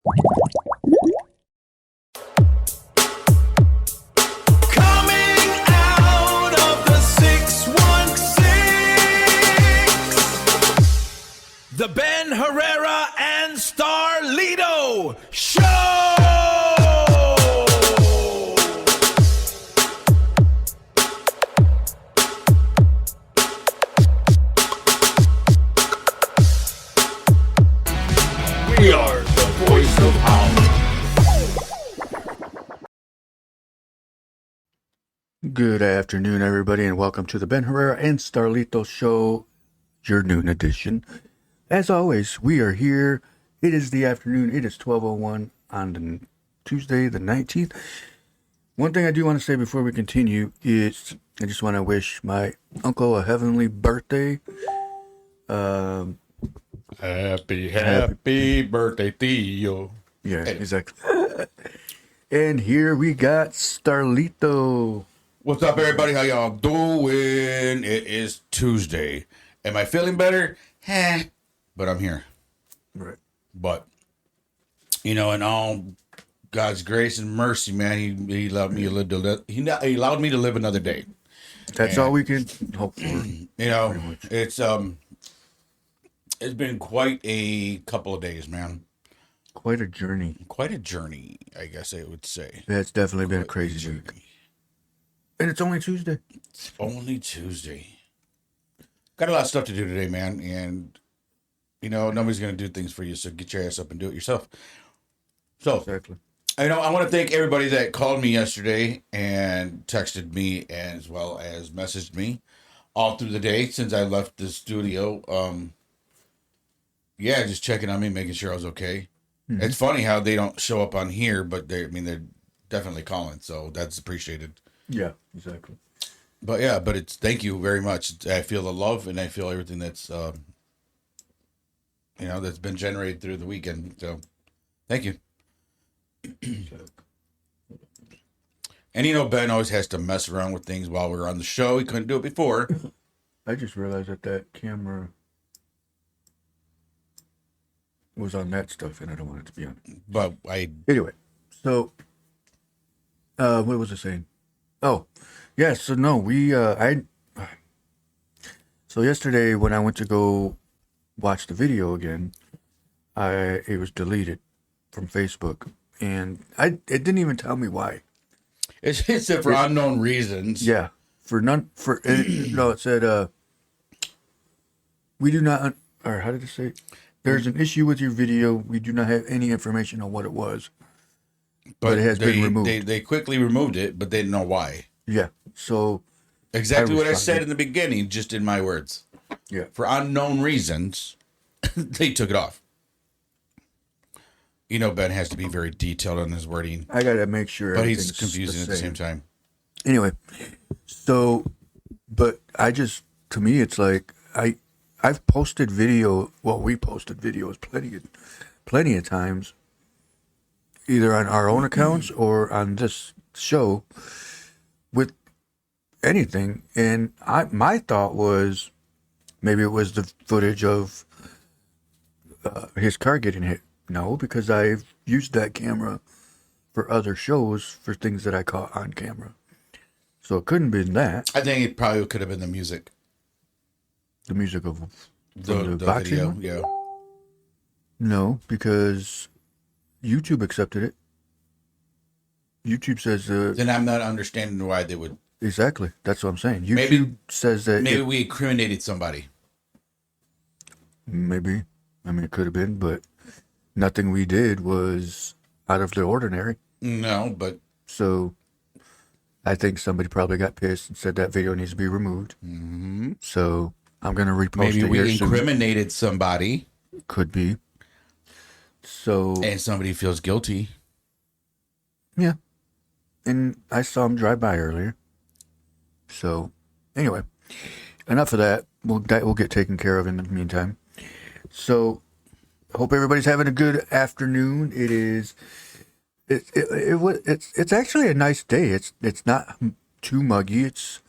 Coming out of the 616, the Ben Herrera and Starlito Show! We are the voice of Holland. Good afternoon, everybody, and welcome to the Ben Herrera and Starlito Show, your noon edition. As always, we are here. It is the afternoon. It is 12:01 on the Tuesday, the 19th. One thing I do want to say before we continue is I just want to wish my uncle a heavenly birthday. Happy birthday, Theo. Yeah, exactly. And here we got Starlito. What's up, everybody? How y'all doing? It is Tuesday. Am I feeling better? But I'm here. Right. But, in all God's grace and mercy, man, he allowed me to live. He allowed me to live another day. That's all we can hope for. It's been quite a couple of days, man. Quite a journey. Quite a journey, I guess I would say. It's definitely been a crazy week. And it's only Tuesday. It's only Tuesday. Got a lot of stuff to do today, man. And, nobody's going to do things for you, so get your ass up and do it yourself. So, Exactly. I want to thank everybody that called me yesterday and texted me as well as messaged me all through the day since I left the studio. Just checking on me, making sure I was okay. Mm-hmm. It's funny how they don't show up on here, but they're definitely calling, so that's appreciated. Yeah, exactly. But it's thank you very much. I feel the love and I feel everything that's that's been generated through the weekend. So thank you. And Ben always has to mess around with things while we were on the show. He couldn't do it before. I just realized that camera was on that stuff and I don't want it to be on it. But Anyway, so what was I saying? Oh, yeah, so no, so yesterday when I went to go watch the video again, it was deleted from Facebook, and it didn't even tell me why. It said for unknown reasons. Yeah, it said we do not, or how did it say? There's an issue with your video. We do not have any information on what it was, but it has been removed. They quickly removed it, but they didn't know why. Yeah, so exactly what I said in the beginning, just in my words. Yeah, for unknown reasons, they took it off. Ben has to be very detailed on his wording. I gotta make sure, but he's confusing at the same time. Anyway, so, but to me, it's like I've posted video. Well, we posted videos plenty of times, either on our own accounts or on this show with anything. And my thought was maybe it was the footage of his car getting hit. No, because I've used that camera for other shows for things that I caught on camera. So it couldn't have been that. I think it probably could have been the music. The music of the boxing video, yeah. No, because YouTube accepted it. YouTube says... then I'm not understanding why they would... Exactly. That's what I'm saying. YouTube says that... Maybe we incriminated somebody. Maybe. I mean, it could have been, but nothing we did was out of the ordinary. No, but... So, I think somebody probably got pissed and said that video needs to be removed. Mm-hmm. So, I'm going to repost maybe it here. Maybe we incriminated somebody. Could be. So... And somebody feels guilty. Yeah. And I saw him drive by earlier. So, anyway, enough of that. We'll get taken care of in the meantime. So, hope everybody's having a good afternoon. It's actually a nice day. It's not too muggy. It's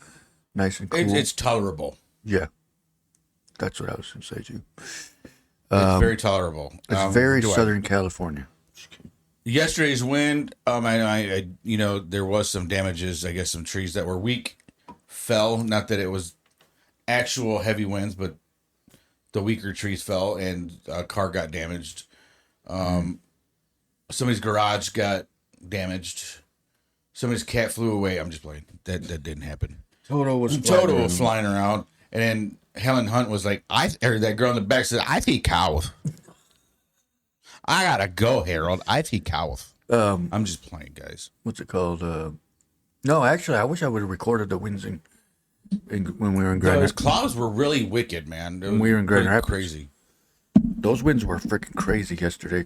nice and cool. It's tolerable. Yeah, that's what I was going to say too. It's very tolerable. It's very Southern California. So. Yesterday's wind, you know, there was some damages. I guess some trees that were weak fell. Not that it was actual heavy winds, but the weaker trees fell, and a car got damaged. Somebody's garage got damaged. Somebody's cat flew away. I'm just playing. That didn't happen. Toto was Flying around, and then Helen Hunt was like, or that girl in the back said, "I feed cows. I gotta go, Harold. I feed cows." I'm just playing, guys. What's it called? No, actually, I wish I would have recorded the winds when we were in Grand Those Rapids. clouds were really wicked, man. When we were in Grand Rapids. Crazy. Those winds were freaking crazy yesterday.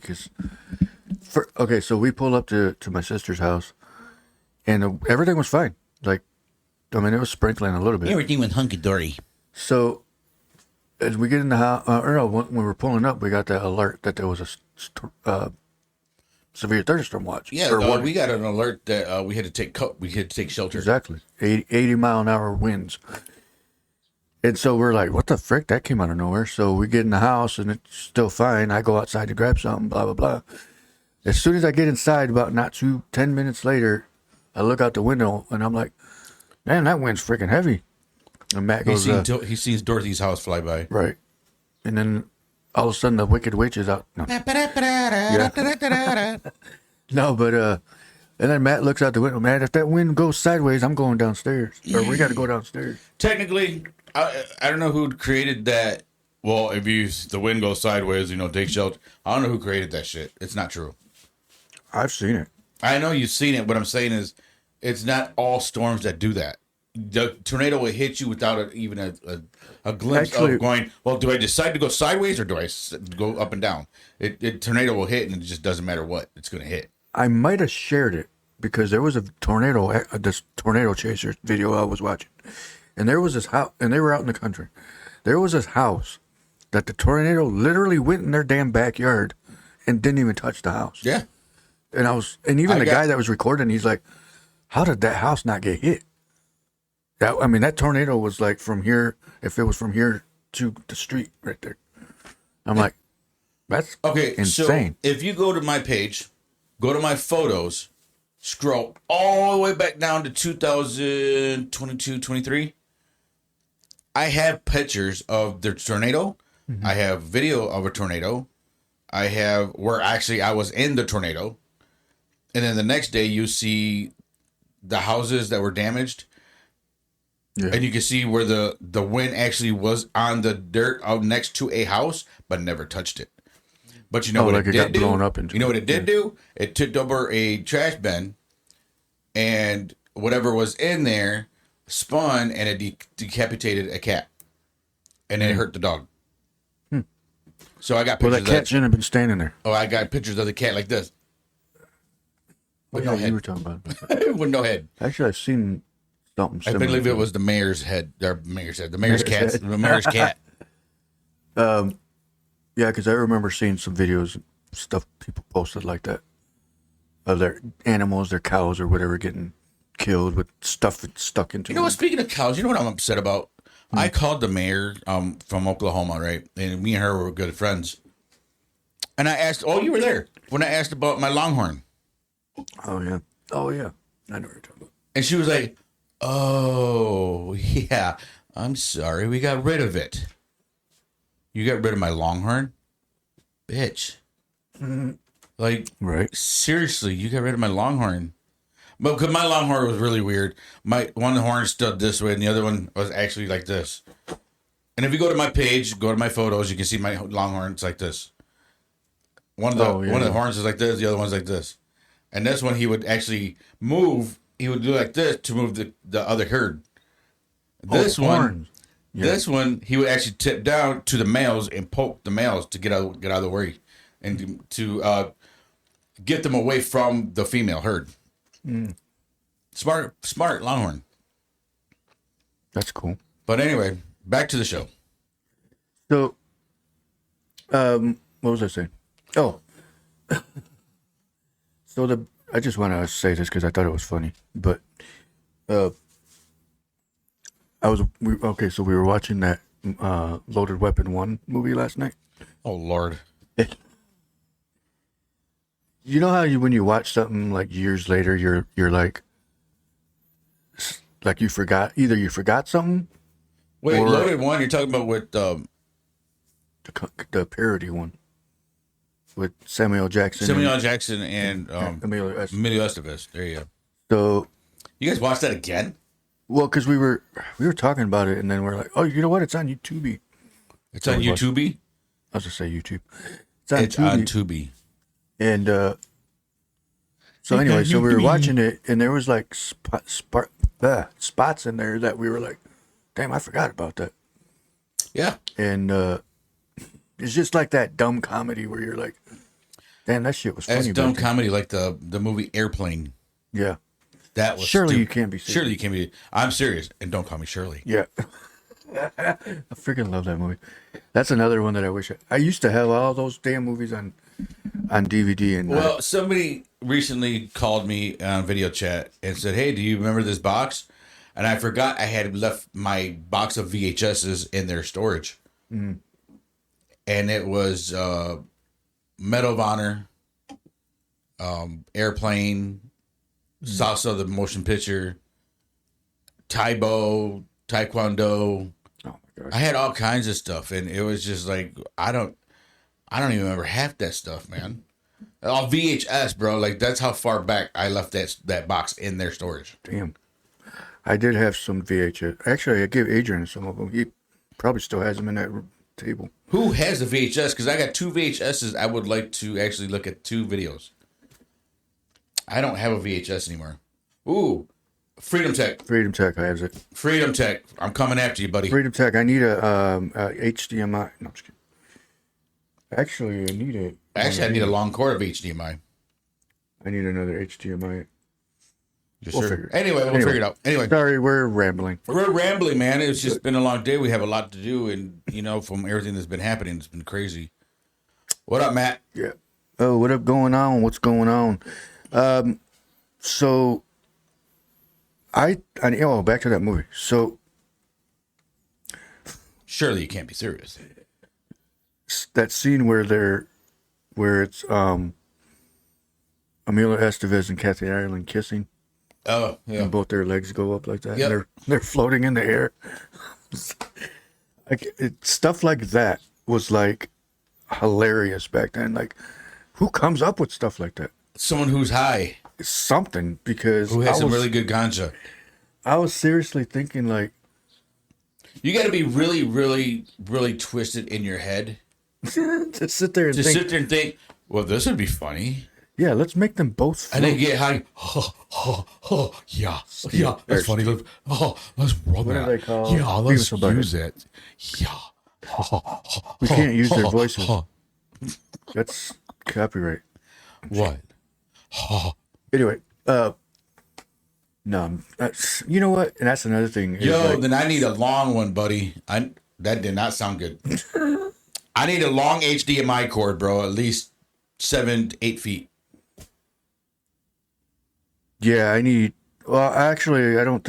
Okay, so we pulled up to my sister's house, and everything was fine. Like, I mean, it was sprinkling a little bit. Everything was hunky dory. So, as we get in the house, when we were pulling up, we got that alert that there was a severe thunderstorm watch. Yeah, we got an alert that we had to take shelter. Exactly, 80 mile an hour winds. And so we're like, what the frick? That came out of nowhere. So we get in the house and it's still fine. I go outside to grab something, blah, blah, blah. As soon as I get inside, about 10 minutes later, I look out the window and I'm like, man, that wind's freaking heavy. And Matt goes, he sees Dorothy's house fly by. Right. And then all of a sudden the Wicked Witch is out. No, no, but, and then Matt looks out the window, man, if that wind goes sideways, I'm going downstairs. Or we got to go downstairs. Technically, I don't know who created that. Well, if the wind goes sideways, you know, take shelter. I don't know who created that shit. It's not true. I've seen it. I know you've seen it. What I'm saying is, it's not all storms that do that. The tornado will hit you without even a glimpse of going, well, do I decide to go sideways or do I go up and down? Tornado will hit and it just doesn't matter what. It's going to hit. I might have shared it because there was this tornado chaser video I was watching. And there was this house, and they were out in the country. There was this house that the tornado literally went in their damn backyard and didn't even touch the house. Yeah. And even the guy that was recording, he's like, how did that house not get hit? That tornado was like from here, if it was from here to the street right there. I'm like, that's insane. So if you go to my page, go to my photos, scroll all the way back down to 2022, 23. I have pictures of the tornado. Mm-hmm. I have video of a tornado. I have where actually I was in the tornado. And then the next day you see the houses that were damaged. Yeah. And you can see where the wind actually was on the dirt out next to a house, but never touched it. But you know what it did do? Blown up into. You know what it did do? It tipped over a trash bin, and whatever was in there spun, and it decapitated a cat, and then it hurt the dog. So I got pictures. Well, that cat shouldn't have been standing there. Oh, I got pictures of the cat like this. With no head. You were talking about with no head. Actually, I've seen something similar. I believe it was the mayor's head. The mayor's cat. The mayor's cat. Yeah, because I remember seeing some videos, stuff people posted like that, of their animals, their cows or whatever, getting killed with stuff stuck into them. You know what? Speaking of cows, you know what I'm upset about? I called the mayor from Oklahoma, right? And me and her were good friends. And I asked, you were there when I asked about my longhorn. Oh, yeah. Oh, yeah. I know what you're talking about. And she was like, oh, yeah, I'm sorry. We got rid of it. You got rid of my longhorn? Bitch. Mm-hmm. Like, right. Seriously, you got rid of my longhorn. But because my longhorn was really weird. One horn stood this way and the other one was actually like this. And if you go to my page, go to my photos, you can see my longhorn. It's like this. One of the horns is like this, the other one's like this. And this one he would actually move. He would do like this to move the other herd. This one, he would actually tip down to the males and poke the males to get out of the way, and to get them away from the female herd. Mm. Smart longhorn. That's cool. But anyway, back to the show. So, what was I saying? Oh, so I just want to say this because I thought it was funny, but so we were watching that Loaded Weapon 1 movie last night. Oh Lord. You know how when you watch something like years later, you're like you forgot something. Wait, Or- Loaded One. You're talking about with the parody one with Samuel Jackson. Samuel L. Jackson and Emilio Estevez. Emilio Estevez. There you go. So, You guys watched that again? well, because we were talking about it, and then we're like, oh, you know what? It's on YouTube. It's on YouTube. I was gonna say YouTube. It's on Tubi. And so anyway, so we were watching it, and there was like spots in there that we were like, damn, I forgot about that. Yeah. And it's just like that dumb comedy where you're like, damn, that shit was funny. That's dumb comedy, like the movie Airplane. Yeah. That was Surely stupid. You can't be serious. Surely you can't be. I'm serious, and don't call me Shirley. Yeah. I freaking love that movie. That's another one that I wish I used to have all those damn movies on DVD. And Well, somebody recently called me on video chat and said, "Hey, do you remember this box?" And I forgot I had left my box of VHSs in their storage, and it was Medal of Honor, Airplane, Salsa the motion picture, Taekwondo. oh my gosh. I had all kinds of stuff, and it was just like I don't even remember half that stuff, man. All VHS, bro. Like that's how far back I left that box in their storage. Damn. I did have some VHS. Actually, I gave Adrian some of them. He probably still has them in that table. Who has the VHS? Because I got 2 VHSs. I would like to actually look at 2 videos. I don't have a VHS anymore. Ooh, Freedom Tech. Freedom Tech has it. Freedom Tech. I'm coming after you, buddy. Freedom Tech. I need a HDMI. No, I'm just kidding. Actually, I need it. Actually, I need a long cord of HDMI. I need another HDMI. Yes, We'll sir. figure it. Anyway, we'll figure it out. Anyway, Sorry, we're rambling. we're rambling, man. It's just been a long day. We have a lot to do, and from everything that's been happening, it's been crazy. What up, Matt? Yeah. Oh, what up going on? What's going on? So back to that movie. So Surely you can't be serious. that scene where it's Emilio Estevez and Kathy Ireland kissing, Oh, yeah. and both their legs go up like that. Yep. And they're floating in the air. Stuff like that was like hilarious back then. Like, who comes up with stuff like that? Someone who's high, It's something, because who has some really good ganja. I was seriously thinking, like, You got to be really, really, really twisted in your head to sit there and to think, sit there and think, well, this would be funny. yeah, let's make them both float. And then get high. Yeah, that's funny. Let's run What that. are they called? Yeah, let's Beavis and Butthead. use it. Yeah. We can't use their voices. That's copyright. What? Anyway, no, you know what? And that's another thing. is, Yo, like, then I need a long one, buddy. That did not sound good. I need a long HDMI cord, bro. At least 7 to 8 feet. yeah, I need. Well, actually, I don't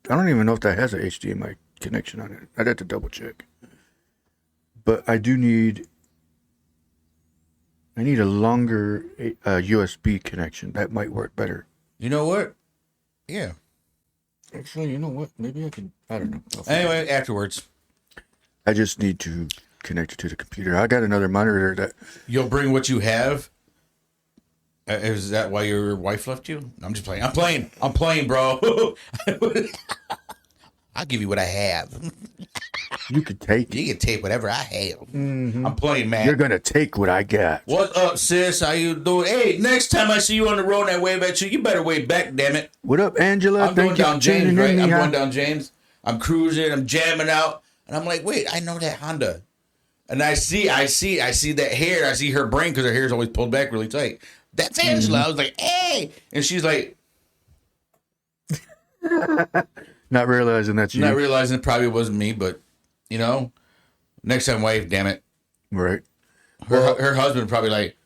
even know if that has a HDMI connection on it. I'd have to double check. But I do need. I need a longer USB connection. That might work better. You know what? Yeah. Actually, you know what? Maybe I can. I don't know. I'll figure Anyway, afterwards, I just need to connect it to the computer. I got another monitor that. you'll bring what you have. Is that why your wife left you? I'm just playing. I'm playing, bro. I'll give you what I have. You could take. You can take whatever I have. I'm playing, man. You're gonna take what I got. What's up, sis? How you doing? Hey, next time I see you on the road and I wave at you, you better wave back, damn it. What up, Angela? I'm going down James, tuning right? in, I'm huh? going down James. I'm cruising. I'm jamming out, and I'm like, wait, I know that Honda. And I see that hair. I see her brain because her hair is always pulled back really tight. That's Angela. I was like, hey, and she's like, Not realizing that's you. not realizing it probably wasn't me, but next time wave, damn it. Right. Her husband probably like,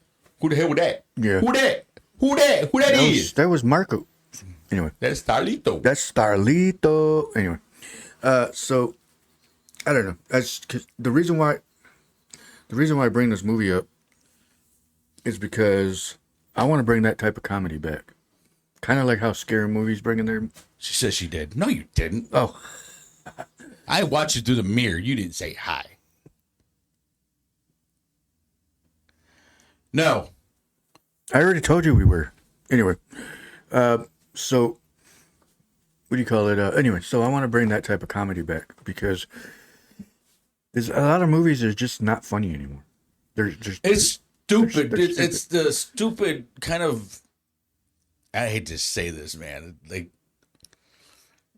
who the hell was that? Yeah. Who that? Who that is? That was Marco. Anyway, That's Starlito. that's Starlito. Anyway, so I don't know. That's 'cause the reason why I bring this movie up is because I want to bring that type of comedy back. Kind of like how scary movies bringing their. She says she did. No, you didn't. Oh, I watched you through the mirror. You didn't say hi. No. I already told you we were. Anyway, so what do you call it? Anyway, so I want to bring that type of comedy back because there's a lot of movies that are just not funny anymore. It's stupid. They're stupid. It's the stupid kind of. I hate to say this, man. Like,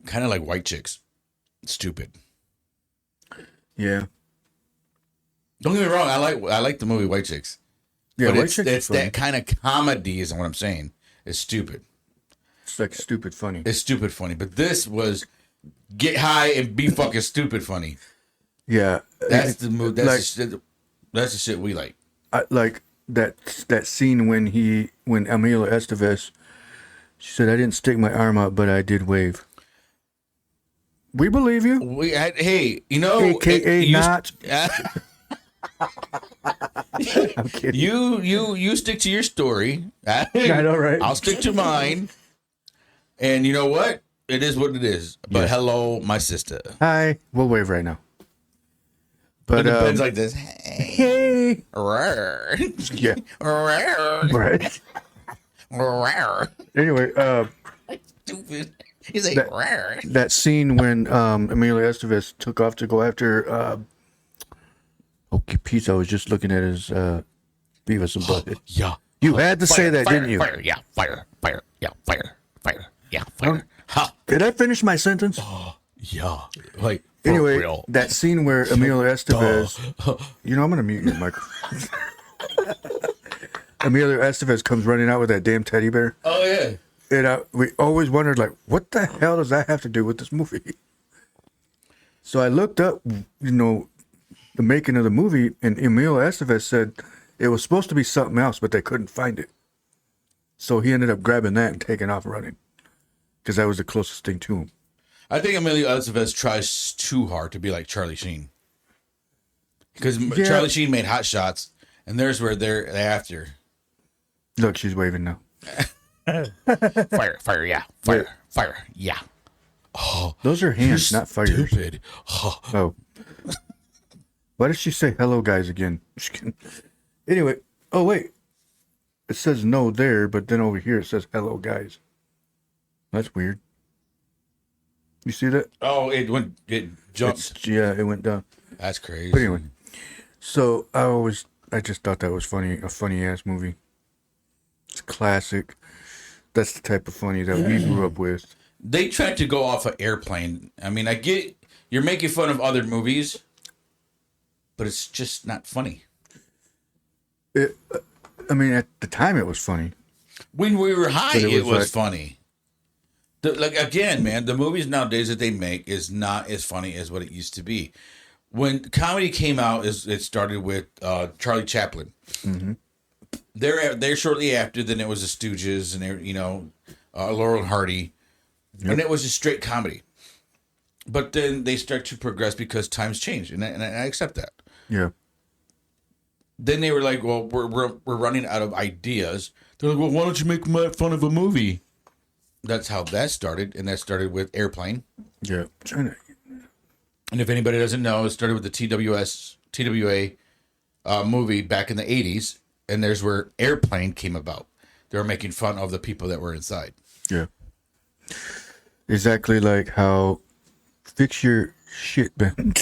kind of like white chicks. Stupid. Yeah. Don't get me wrong. I like the movie White Chicks. Yeah, but White it's Chicks is funny. that kind of comedy is what I'm saying. It's stupid. It's like stupid funny. It's stupid funny. But this was get high and be fucking stupid funny. Yeah. That's the move. That's like, the shit. That's the shit we like. like that scene when Emilio Estevez, she said, "I didn't stick my arm out, but I did wave." We believe you. Hey, you know, AKA not. I'm kidding. You stick to your story. I know, right? I'll stick to mine. And you know what? It is what it is. But hello, my sister. Hi. We'll wave right now. But It depends like this. Hey. hey. Rawr. Yeah. Rawr. Right. Rawr. Anyway, Stupid. He's like, rawr. that scene when Emilio Estevez took off to go after okay, Pizza was just looking at his Beavis and Butthead. Yeah. You had to say that, fire, didn't you? Fire, yeah, fire, yeah, fire, yeah, fire. Ha. Did I finish my sentence? Yeah. Like, for Anyway, real. that scene where Emilio Estevez, I'm going to mute your microphone. Emilio Estevez comes running out with that damn teddy bear. Oh, yeah. And we always wondered, like, what the hell does that have to do with this movie? So I looked up, the making of the movie, and Emilio Estevez said it was supposed to be something else, but they couldn't find it. So he ended up grabbing that and taking off running because that was the closest thing to him. I think Emilio Estevez tries too hard to be like Charlie Sheen. Because Charlie Sheen made Hot Shots, and there's where they're after. Look, she's waving now. Fire, yeah. Fire, yeah. Oh, those are hands, not fires. Stupid. Oh. Why did she say hello, guys, again? Anyway, oh, wait. It says no there, but then over here it says hello, guys. That's weird. You see that? Oh, it jumped. It went down. That's crazy. But anyway, so I just thought that was funny, a funny ass movie. It's classic. That's the type of funny that we grew up with. They tried to go off an Airplane. I mean, I get you're making fun of other movies, but it's just not funny. At the time it was funny. When we were high, it was like, funny. Again, man, the movies nowadays that they make is not as funny as what it used to be. When comedy came out, it started with Charlie Chaplin. Mm-hmm. There shortly after, then it was the Stooges and Laurel and Hardy, and it was a straight comedy. But then they start to progress because times change, and I accept that. Yeah. Then they were like, "Well, we're running out of ideas." They're like, "Well, why don't you make fun of a movie?" That's how that started, and that started with Airplane. Yeah. And if anybody doesn't know, it started with the TWA movie back in the 80s, and there's where Airplane came about. They were making fun of the people that were inside. Yeah. Exactly like how fix your shit, Ben.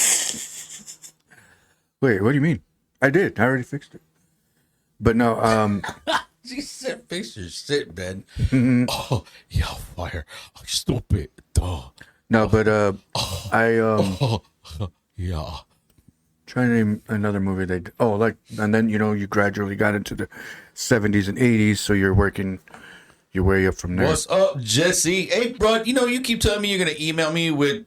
Wait, what do you mean? I did. I already fixed it. But no, She said, fix your shit, Ben. Mm-hmm. Oh, yeah, fire. Oh, stupid. Oh. no, but Yeah. trying to name another movie they did. Oh, and then you gradually got into the 70s and 80s, so you're working your way up from there. What's up, Jesse? Hey, bro, you keep telling me you're going to email me with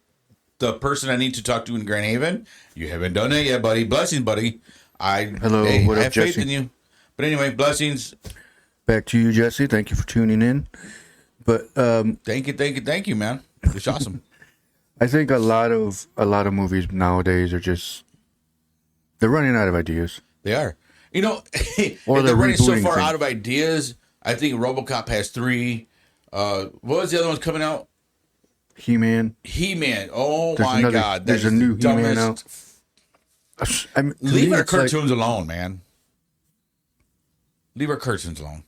the person I need to talk to in Grand Haven. You haven't done that yet, buddy. Blessings, buddy. Hello, what I up, have faith Jesse? in you. But anyway, blessings. Back to you, Jesse. Thank you for tuning in. But Thank you, man. It's awesome. I think a lot of movies nowadays are they're running out of ideas. They are. Or they're running so rebooting far things. out of ideas, I think RoboCop has 3. What was the other ones coming out? He-Man. He-Man. Oh my God, there's a new He-Man out. I mean, Leave our cartoons alone, man. Leave our cartoons alone.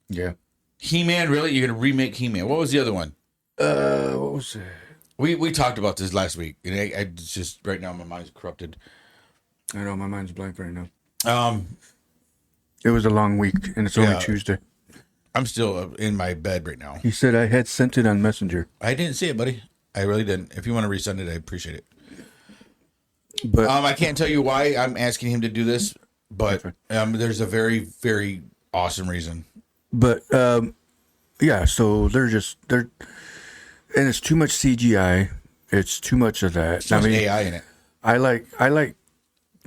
Yeah. He-Man, really? You're gonna remake He-Man? What was the other one? What was it? We talked about this last week, and I just right now my mind's corrupted. I know my mind's blank right now. It was a long week, and it's only Tuesday. I'm still in my bed right now. He said I had sent it on Messenger. I didn't see it, buddy. I really didn't. If you want to resend it, I appreciate it. But I can't tell you why I'm asking him to do this, but there's a very, very awesome reason. But yeah, so they're and it's too much CGI. It's too much of that. Too much AI in it. I like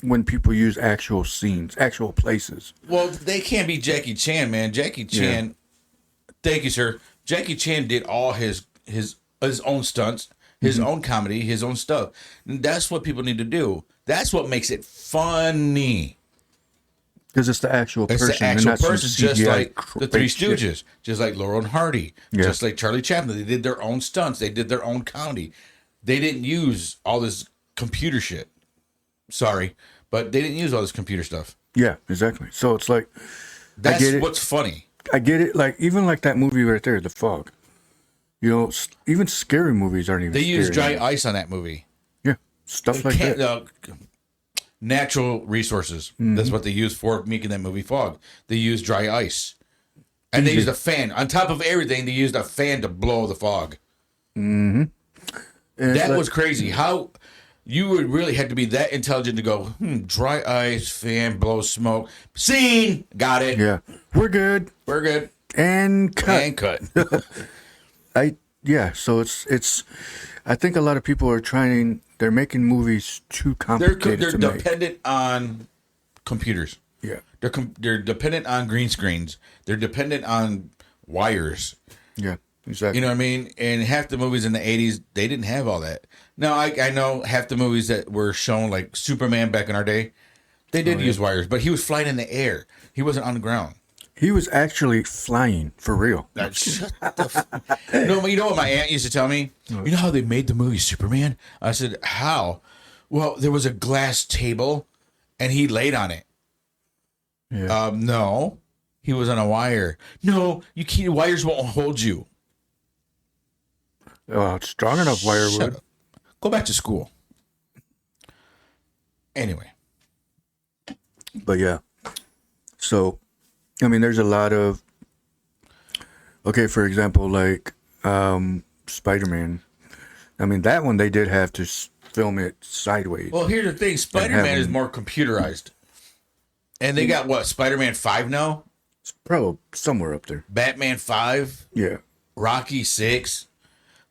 when people use actual scenes, actual places. Well, they can't be Jackie Chan, man. Jackie Chan. Thank you, sir. Jackie Chan did all his own stunts, his own comedy, his own stuff. And that's what people need to do. That's what makes it funny. Because it's the actual person. It's the actual person, just like the Three shit. Stooges, just like Laurel and Hardy, just like Charlie Chaplin. They did their own stunts. They did their own comedy. They didn't use all this computer shit. Sorry, but they didn't use all this computer stuff. Yeah, exactly. So it's like that's what's funny. I get it. Like even like that movie right there, The Fog. You know, even scary movies aren't even. They use dry anymore. ice on that movie. Yeah, stuff like that. Natural resources. That's what they used for making that movie Fog. They used dry ice. And they used a fan. On top of everything, they used a fan to blow the fog. Mm-hmm. That was crazy. How you would really have to be that intelligent to go, dry ice, fan, blow smoke. Scene! Got it. Yeah. We're good. We're good. And cut. And cut. So it's I think a lot of people are they're making movies too complicated. They're dependent on computers. Yeah. They're dependent on green screens. They're dependent on wires. Yeah, exactly. You know what I mean? And half the movies in the 80s, they didn't have all that. Now, I know half the movies that were shown, like Superman back in our day, they did use wires, but he was flying in the air. He wasn't on the ground. He was actually flying, for real. Shut the No, you know what my aunt used to tell me? You know how they made the movie Superman? I said, how? Well, there was a glass table, and he laid on it. Yeah. No, he was on a wire. No, you can't. Wires won't hold you. Strong enough wire would. Up. Go back to school. Anyway. But yeah. So, I mean, there's a lot of. Okay, for example, like Spider-Man. I mean, that one they did have to film it sideways. Well, here's the thing: Spider-Man is more computerized. And they got what? Spider-Man 5 now? It's probably somewhere up there. Batman 5? Yeah. Rocky 6?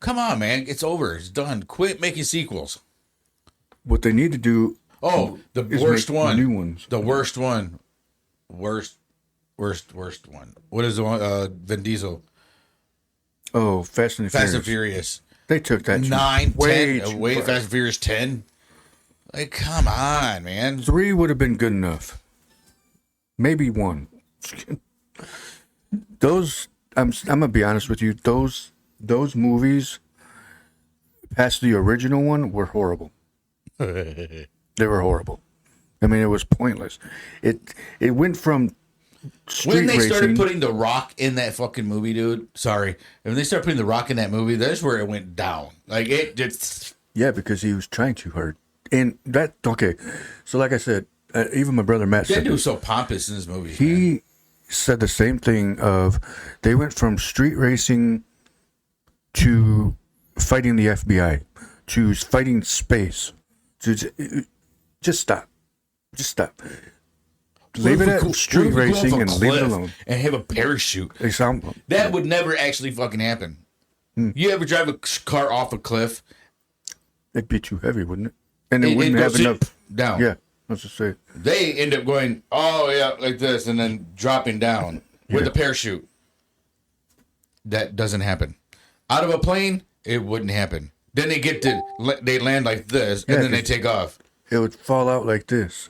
Come on, man. It's over. It's done. Quit making sequels. What they need to do. Oh, the worst one. New ones. The worst one. Worst one. What is the one? Vin Diesel. Oh, Fast and Furious. They took that 9, way 10. Way Fast and Furious 10. Like, come on, man. 3 would have been good enough. Maybe 1. Those, I'm gonna be honest with you. Those movies, past the original one, were horrible. They were horrible. I mean, it was pointless. It went from street when they started racing, putting The Rock in that fucking movie, dude. Sorry, when they started putting The Rock in that movie, that's where it went down. Like it just. Yeah, because he was trying too hard, and that okay. So, like I said. Even my brother Matt that said dude was so pompous in his movies. He said the same thing of they went from street racing to fighting the FBI to fighting space to just stop. Leave it at street racing and leave it alone. And have a parachute. That would never actually fucking happen. You ever drive a car off a cliff? It'd be too heavy, wouldn't it? And it wouldn't have enough down. Yeah. Let's just say they end up going, like this, and then dropping down with a parachute. That doesn't happen. Out of a plane, it wouldn't happen. Then they land like this, and then they take off. It would fall out like this.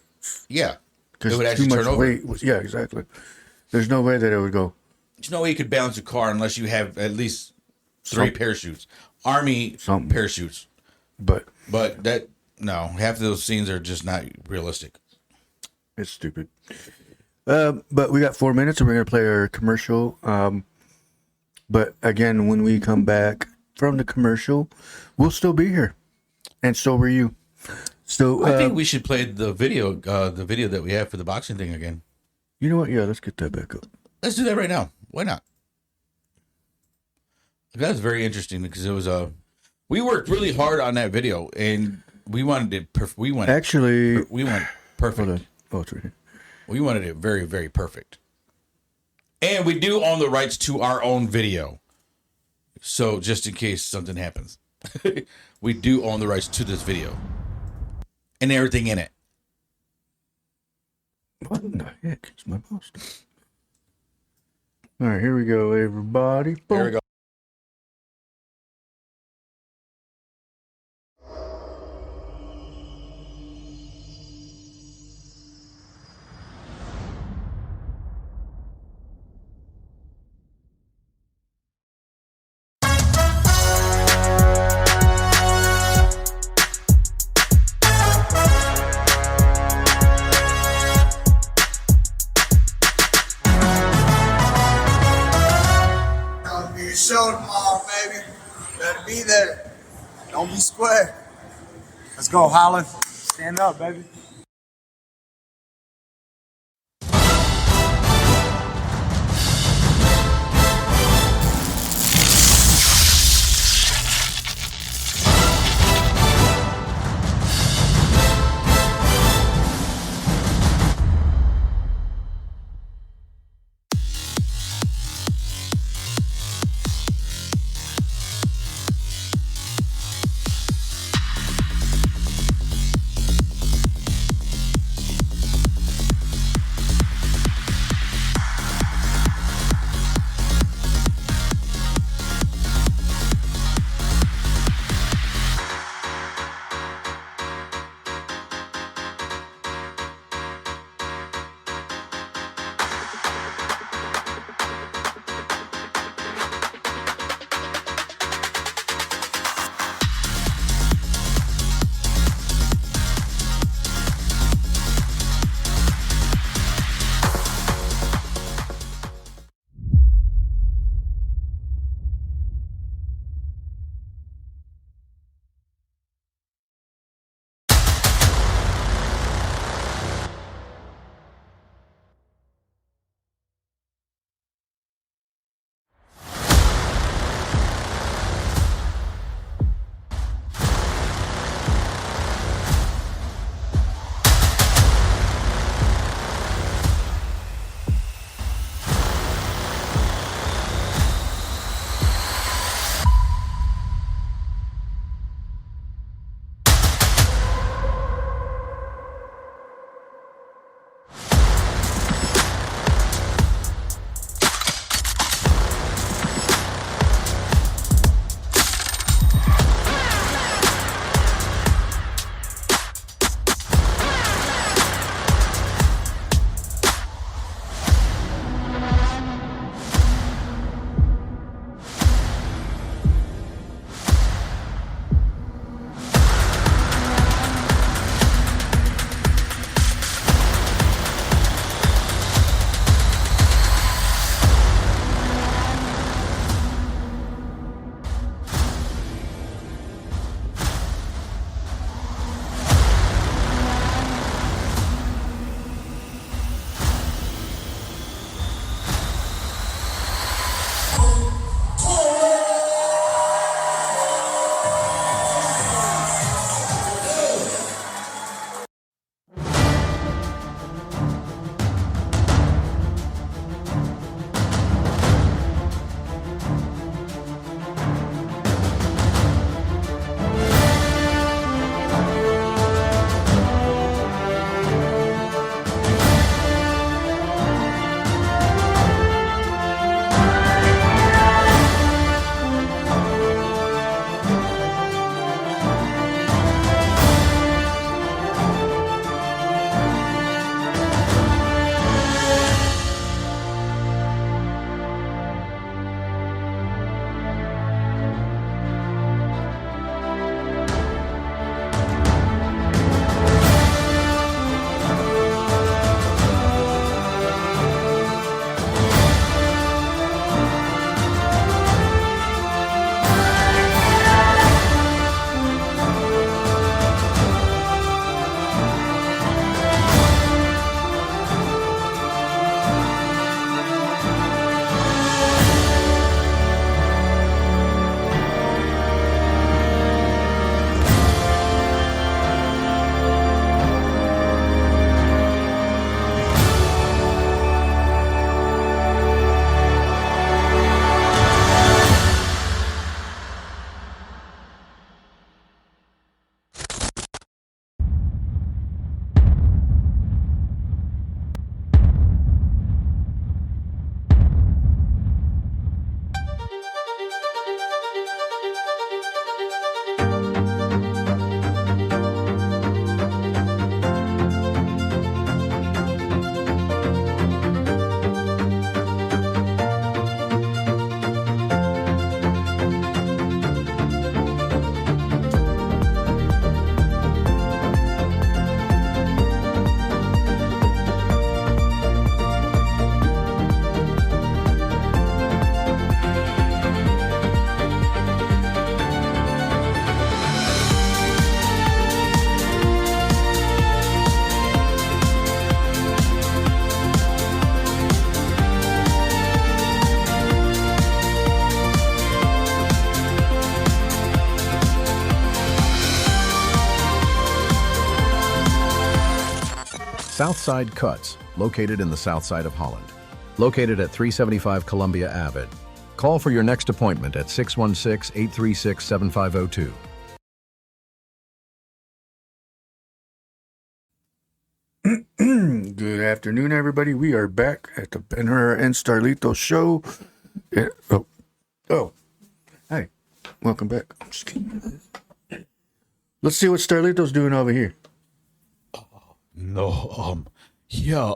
Yeah, because it would actually turn over. Weight. Yeah, exactly. There's no way that it would go. There's no way you could balance a car unless you have at least 3 parachutes. Army Something. parachutes. But But half of those scenes are just not realistic. it's stupid. But we got 4 minutes, and we're gonna play our commercial. But again, when we come back from the commercial, we'll still be here, and so were you. So I think we should play the video that we have for the boxing thing again. you know what? Yeah, let's get that back up. Let's do that right now. Why not? That was very interesting because it was we worked really hard on that video and we wanted it we went perfect. Hold on. Oh, it's right here. We wanted it very, very perfect. And we do own the rights to our own video. So just in case something happens. We do own the rights to this video. And everything in it. What in the heck is my poster? All right, here we go, everybody. There we go. Gonna be a show tomorrow, baby. Better be there. Don't be square. Let's go, Holland. Stand up, baby. Southside Cuts, located in the south side of Holland. Located at 375 Columbia Ave. Call for your next appointment at 616-836-7502. Good afternoon, everybody. We are back at the Herrera and Starlito show. Yeah, hi. Welcome back. I'm just kidding. Let's see what Starlito's doing over here. No, fire,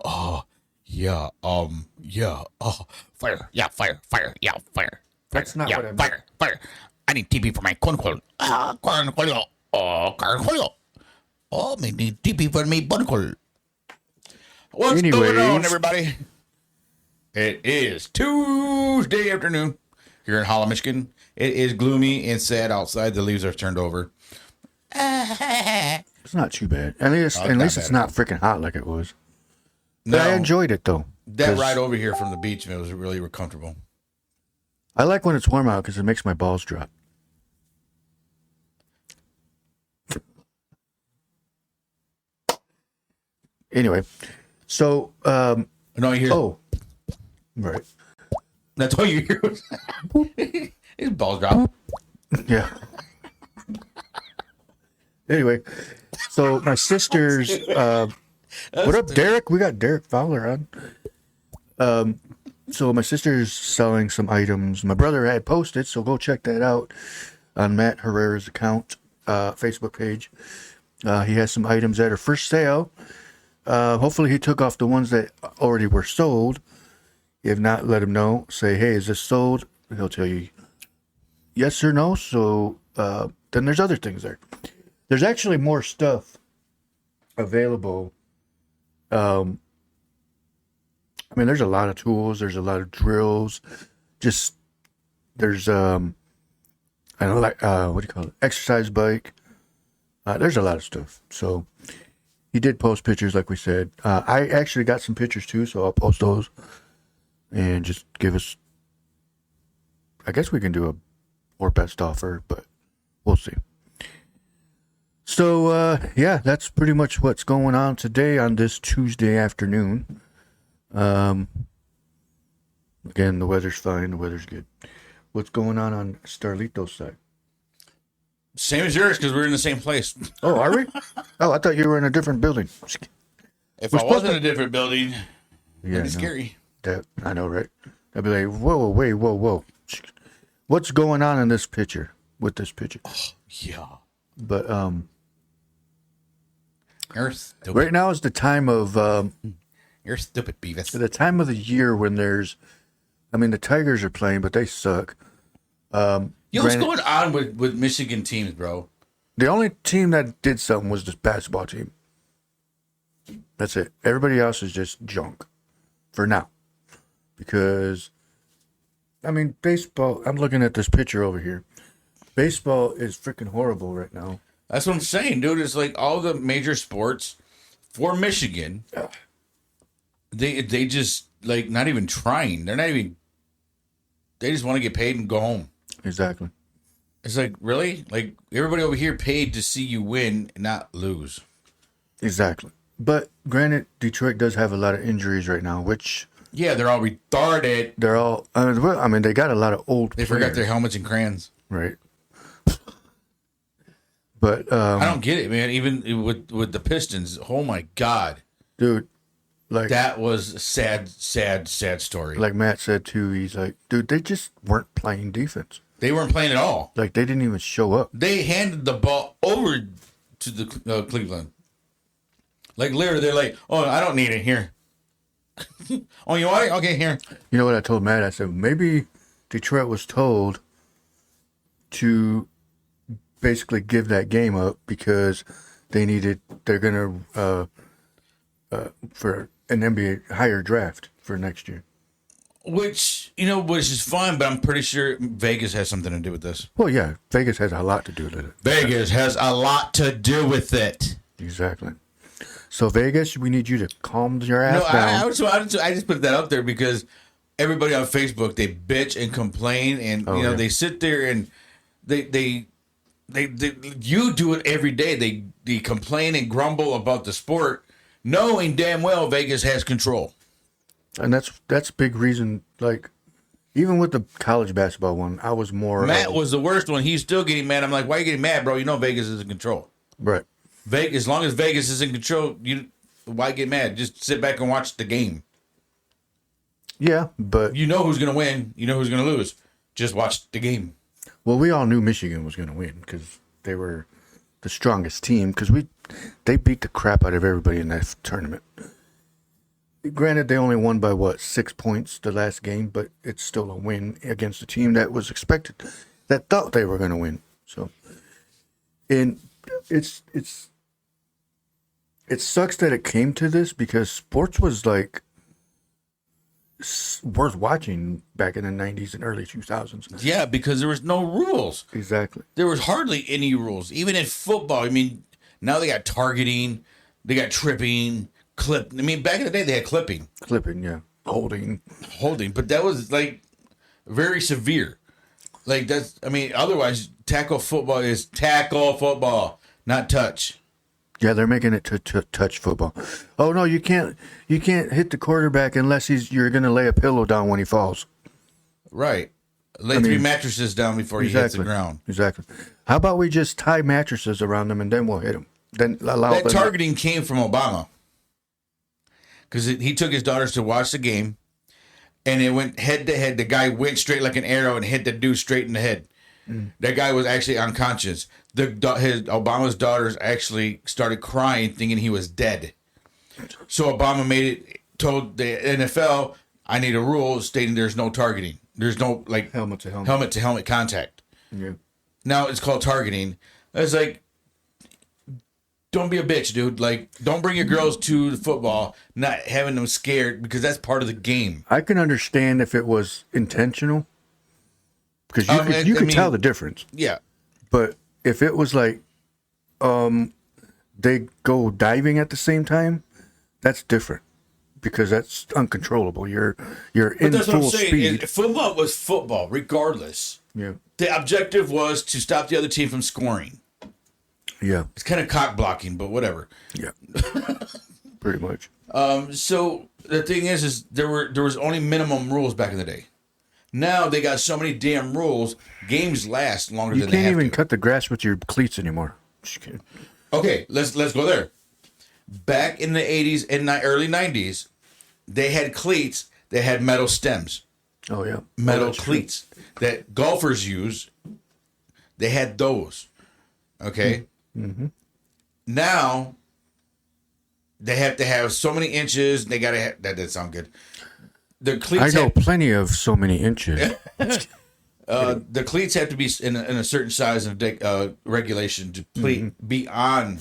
fire. That's not yeah, what I meant. fire. I need TP for my cornhole. Cornhole. Cornhole. Oh, I need TP for my cornhole. What's going on, everybody? It is Tuesday afternoon here in Holland, Michigan. It is gloomy and sad outside. The leaves are turned over. It's not too bad. At least it's not freaking hot like it was. No, But I enjoyed it though. that 'cause ride over here from the beach, man, was really comfortable. I like when it's warm out because it makes my balls drop. Anyway, so No, you hear? oh, right, That's all you hear. His balls drop. yeah. Anyway, so my sister's what up, Derek? We got Derek Fowler on. So my sister's selling some items. My brother had posted, so go check that out on Matt Herrera's account, Facebook page. He has some items that are for sale. Hopefully he took off the ones that already were sold. If not, let him know. Say, hey, is this sold? He'll tell you yes or no. So then there's other things there. There's actually more stuff available. I mean, there's a lot of tools. There's a lot of drills. Just there's I don't like what do you call it? Exercise bike. There's a lot of stuff. So he did post pictures, like we said. I actually got some pictures too, so I'll post those and just give us. I guess we can do a or best offer, but we'll see. So yeah, that's pretty much what's going on today on this Tuesday afternoon. Again, the weather's fine. The weather's good. What's going on Starlito's side? Same as yours, because we're in the same place. Oh, are we? Oh, I thought you were in a different building. If We're I was in a different building, Yeah, it'd be scary. I know, right? I'd be like, whoa. What's going on in this picture? With this picture? Yeah. But You're stupid. right now is the time of You're stupid, Beavis. the time of the year when there's. I mean, the Tigers are playing, but they suck. Yo, what's going on with Michigan teams, bro? The only team that did something was this basketball team. That's it. Everybody else is just junk for now. Because, I mean, baseball, I'm looking at this picture over here. Baseball is freaking horrible right now. That's what I'm saying, dude. It's like all the major sports for Michigan, they just, like, not even trying. They're not even, they just want to get paid and go home. Exactly. It's like, really? Like, everybody over here paid to see you win and not lose. Exactly. But granted, Detroit does have a lot of injuries right now, which Yeah, they're all retarded. they're all. I mean, they got a lot of old. They forgot their helmets and crayons. right. But I don't get it, man. Even with the Pistons, oh my God, dude, like that was a sad story. like Matt said too, he's like, dude, they just weren't playing defense. They weren't playing at all. Like they didn't even show up. They handed the ball over to the Cleveland. Like literally, they're like, "Oh, I don't need it here." Oh, you want it? Okay, here. You know what I told Matt? I said maybe Detroit was told to basically give that game up because they're gonna for an NBA higher draft for next year. Which is fine, but I'm pretty sure Vegas has something to do with this. Well, yeah, Vegas has a lot to do with it. Vegas has a lot to do with it. Exactly. So Vegas, we need you to calm your ass down. I just put that up there because everybody on Facebook, they bitch and complain, and yeah. they sit there and they you do it every day. They complain and grumble about the sport, knowing damn well Vegas has control. And that's a big reason. Like, even with the college basketball one, I was more. Matt was the worst one. He's still getting mad. I'm like, why are you getting mad, bro? You know Vegas is in control. Right. Vegas, as long as Vegas is in control, why get mad? Just sit back and watch the game. Yeah, but You know who's going to win. You know who's going to lose. Just watch the game. well, we all knew Michigan was going to win because they were the strongest team. Because they beat the crap out of everybody in that tournament. Granted, they only won by 6 points the last game, but it's still a win against a team that was expected, that thought they were going to win. So, and it sucks that it came to this because sports was like worth watching back in the 90s and early 2000s. Yeah, because there was no rules. Exactly. There was hardly any rules. Even in football, I mean, now they got targeting, they got tripping, clip. I mean, back in the day, they had clipping. Clipping, yeah. Holding. But that was like very severe. Like that's, I mean, otherwise, tackle football is tackle football, not touch. Yeah, they're making it to touch football. Oh no, you can't hit the quarterback unless you're going to lay a pillow down when he falls. Right. Lay 3 mattresses down before he hits the ground. Exactly. How about we just tie mattresses around them and then we'll hit them? Then allow That them. targeting came from Obama. Because he took his daughters to watch the game, and it went head to head. The guy went straight like an arrow and hit the dude straight in the head. That guy was actually unconscious. Obama's daughters actually started crying, thinking he was dead. So Obama told the NFL, "I need a rule stating there's no targeting. There's no like Helmet to helmet contact." Yeah. Now it's called targeting. It's like, don't be a bitch, dude. Like, don't bring your girls to the football, not having them scared, because that's part of the game. I can understand if it was intentional, because you could tell the difference. Yeah. But if it was like, they go diving at the same time, that's different, because that's uncontrollable. You're in That's what I'm full saying. speed. Football was football, regardless. Yeah. The objective was to stop the other team from scoring. Yeah. It's kind of cock blocking, but whatever. Yeah. Pretty much. So the thing is there was only minimum rules back in the day. Now they got so many damn rules. Games last longer You than they can't have even to. cut the grass with your cleats anymore. Just kidding. Okay, let's go there. Back in the 80s and early 90s, they had cleats that had metal stems, Oh yeah. metal that's true. cleats that golfers use. They had those. Okay. Mm-hmm. Now they have to have so many inches. They gotta have, that didn't sound good. The cleats I know plenty of so many inches. the cleats have to be in a certain size and regulation to be on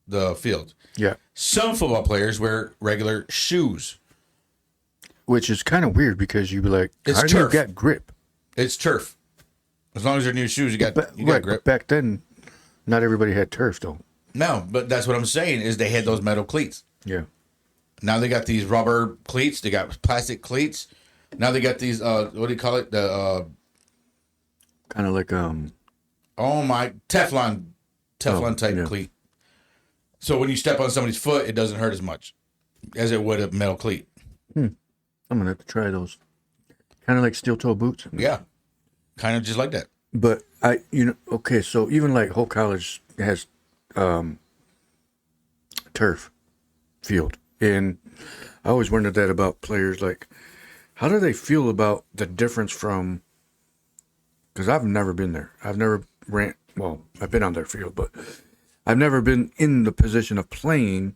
the field. Yeah. Some football players wear regular shoes. Which is kind of weird because you'd be like, It's how do you turf. get grip? It's turf. As long as they're new shoes, you got Right, grip. but back then, not everybody had turf though. No, but that's what I'm saying is they had those metal cleats. Yeah. Now they got these rubber cleats. They got plastic cleats. Now they got these what do you call it? The Kind of like Teflon type yeah. cleat. So when you step on somebody's foot, it doesn't hurt as much as it would a metal cleat. I'm gonna have to try those. Kind of like steel toe boots. Yeah, kind of just like that. But okay, so even like Hope College has turf field, and I always wondered that about players. Like, how do they feel about the difference from? Because I've never been there. I've never ran. Well, I've been on their field, but I've never been in the position of playing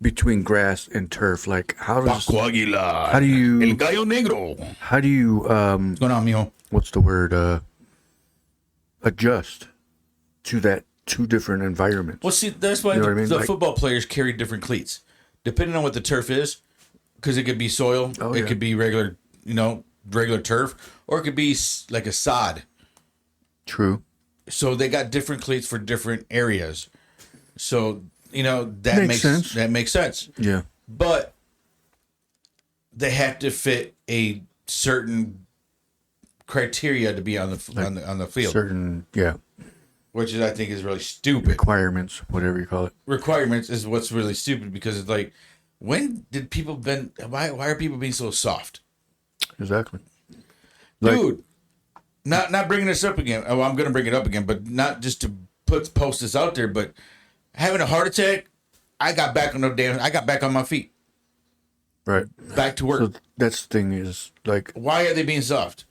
between grass and turf. Like, how do you El gallo negro. how do you What's going on, mijo? what's the word adjust to that two different environments? Well, see, that's why You know what I mean? the Like- football players carry different cleats, depending on what the turf is, because it could be soil, it yeah. could be regular, regular turf, or it could be like a sod. True. So they got different cleats for different areas. So that Makes makes sense. That makes sense. Yeah. But they have to fit a certain criteria to be on the on the field. Certain. Yeah. which is, I think is really stupid. Requirements, whatever you call it. Requirements is what's really stupid because it's like, when did people been? Why are people being so soft? Exactly. Dude, not bringing this up again. Oh, I'm going to bring it up again, but not just to post this out there, but having a heart attack, I got back on my feet. Right. Back to work. So that's the thing is, like... Why are they being soft?